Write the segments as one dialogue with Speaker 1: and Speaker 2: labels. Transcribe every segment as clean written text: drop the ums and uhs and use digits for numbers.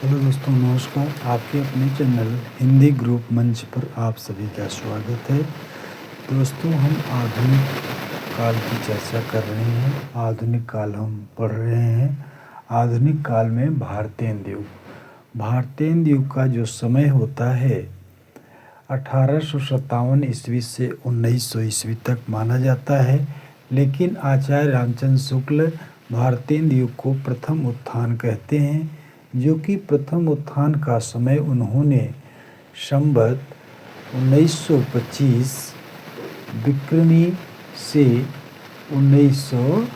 Speaker 1: Hello दोस्तों, नमस्कार। आपके अपने चैनल हिंदी ग्रुप मंच पर आप सभी का स्वागत है। दोस्तों, हम आधुनिक काल की चर्चा कर रहे हैं। आधुनिक काल हम पढ़ रहे हैं। आधुनिक काल में भारतेंदु युग का जो समय होता है 1857 ईस्वी से 1900 ईस्वी तक माना जाता है। लेकिन आचार्य रामचंद्र शुक्ल भारतेंदु युग को प्रथम उत्थान कहते हैं, जो कि प्रथम उत्थान का समय उन्होंने संवत 1925 विक्रमी से 1900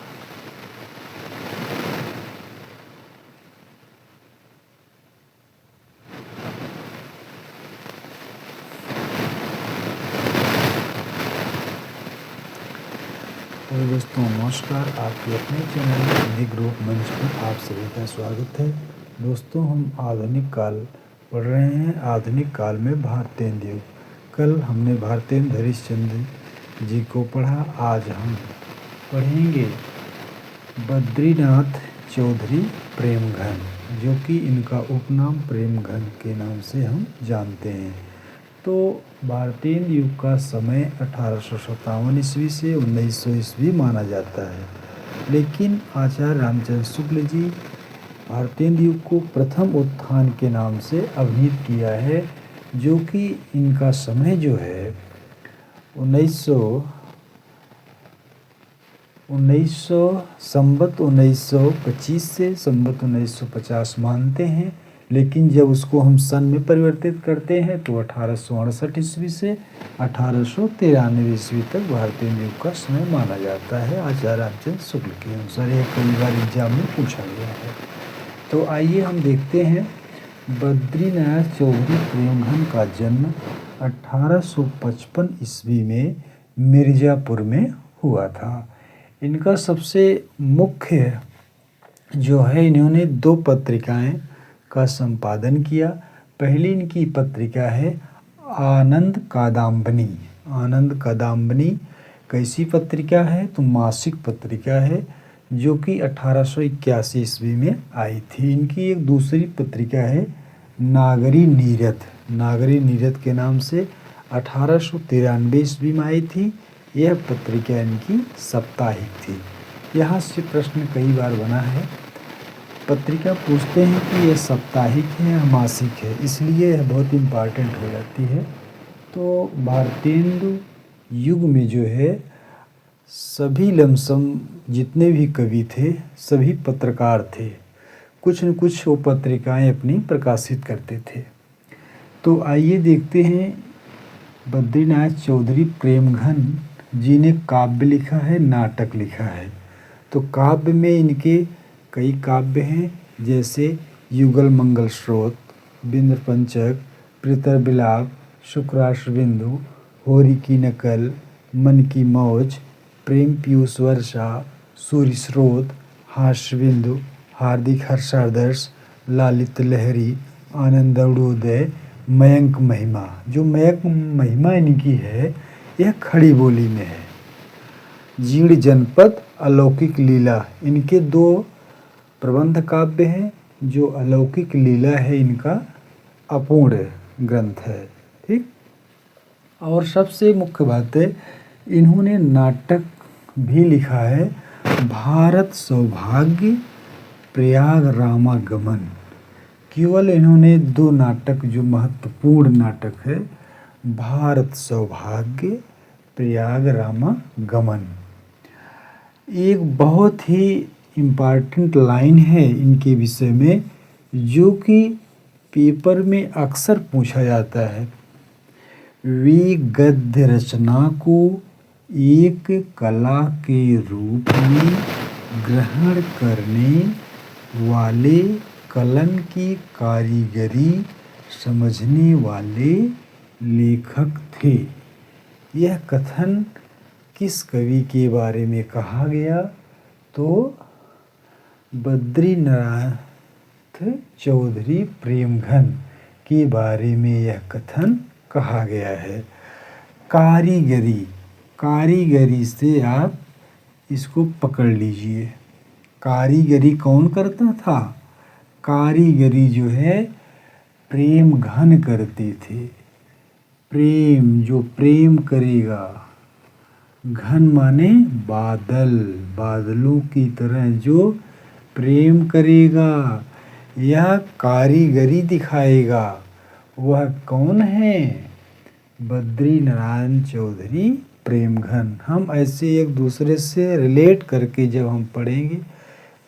Speaker 1: तो दोस्तों नमस्कार। आपके अपने चैनल हिंदी ग्रुप मंच पर आप सभी का स्वागत है। दोस्तों, हम आधुनिक काल पढ़ रहे हैं। आधुनिक काल में भारतेंदु युग। कल हमने भारतेंदु हरिश्चंद्र जी को पढ़ा। आज हम पढ़ेंगे बद्रीनाथ चौधरी प्रेमघन, जो कि इनका उपनाम प्रेमघन के नाम से हम जानते हैं। तो भारतेंदु युग का समय 1857 ईस्वी से 1900 ईस्वी माना जाता है। लेकिन आचार्य रामचंद्र शुक्ल जी भारतेंदु युग को प्रथम उत्थान के नाम से अभिहित किया है, जो कि इनका समय जो है 1900 संवत 1925 से संवत 1950 मानते हैं। लेकिन जब उसको हम सन में परिवर्तित करते हैं तो 1868 ईस्वी से 1893 ईस्वी तक भारतेंदु युग का समय माना जाता है, आचार्य रामचंद्र शुक्ल के अनुसार। यह कई बार एग्जाम में पूछा गया है। तो आइए हम देखते हैं। बद्रीनाथ चौधरी प्रेमघन का जन्म 1855 ईस्वी में मिर्ज़ापुर में हुआ था। इनका सबसे मुख्य जो है, इन्होंने 2 पत्रिकाएं का संपादन किया। पहली इनकी पत्रिका है आनंद कादम्बिनी। आनंद कादम्बिनी कैसी पत्रिका है? तो मासिक पत्रिका है, जो कि 1881 ईस्वी में आई थी। इनकी एक दूसरी पत्रिका है नागरी नीरद। नागरी नीरद के नाम से 1893 ईस्वी में आई थी। यह पत्रिका इनकी साप्ताहिक थी। यहाँ से प्रश्न कई बार बना है। पत्रिका पूछते हैं कि यह साप्ताहिक है या मासिक है, इसलिए यह बहुत इम्पॉर्टेंट हो जाती है। तो भारतेंदु युग में जो है सभी लमसम जितने भी कवि थे सभी पत्रकार थे। कुछ न कुछ वो पत्रिकाएं अपनी प्रकाशित करते थे। तो आइए देखते हैं। बद्रीनाथ चौधरी प्रेमघन जी ने काव्य लिखा है, नाटक लिखा है। तो काव्य में इनके कई काव्य हैं, जैसे युगल मंगल स्रोत, बिंद्र पंचक, प्रीतर विलाप, शुक्राश्रबिंदु, होरी की नकल, मन की मौज, प्रेम पीयूष वर्षा, सूर्य स्रोत, हास्यबिंदु, हार्दिक हर्षादर्श, लालित लहरी, आनंद अरुणोदय, मयंक महिमा। जो मयंक महिमा इनकी है यह खड़ी बोली में है। जीर्ण जनपद, अलौकिक लीला, इनके 2 प्रबंध काव्य हैं। जो अलौकिक लीला है इनका अपूर्ण ग्रंथ है। ठीक। और सबसे मुख्य बात है, इन्होंने नाटक भी लिखा है। भारत सौभाग्य, प्रयाग रामागमन। केवल इन्होंने 2 नाटक, जो महत्वपूर्ण नाटक है, भारत सौभाग्य, प्रयाग रामागमन। एक बहुत ही इम्पॉर्टेंट लाइन है इनके विषय में, जो कि पेपर में अक्सर पूछा जाता है। वे गद्य रचना को एक कला के रूप में ग्रहण करने वाले, कलन की कारीगरी समझने वाले लेखक थे। यह कथन किस कवि के बारे में कहा गया? तो बद्रीनाथ चौधरी प्रेमघन के बारे में यह कथन कहा गया है। कारीगरी, कारीगरी से आप इसको पकड़ लीजिए। कारीगरी कौन करता था? कारीगरी जो है प्रेम घन करते थे। प्रेम, जो प्रेम करेगा, घन माने बादल, बादलों की तरह जो प्रेम करेगा या कारीगरी दिखाएगा, वह कौन है? बद्री नारायण चौधरी प्रेमघन। हम ऐसे एक दूसरे से रिलेट करके जब हम पढ़ेंगे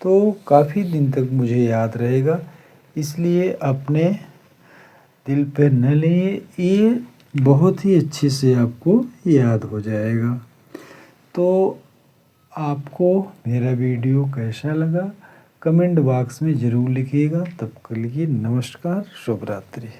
Speaker 1: तो काफ़ी दिन तक मुझे याद रहेगा, इसलिए अपने दिल पे न लिए, ये बहुत ही अच्छे से आपको याद हो जाएगा। तो आपको मेरा वीडियो कैसा लगा कमेंट बॉक्स में ज़रूर लिखिएगा। तब के लिए नमस्कार, शुभ रात्रि।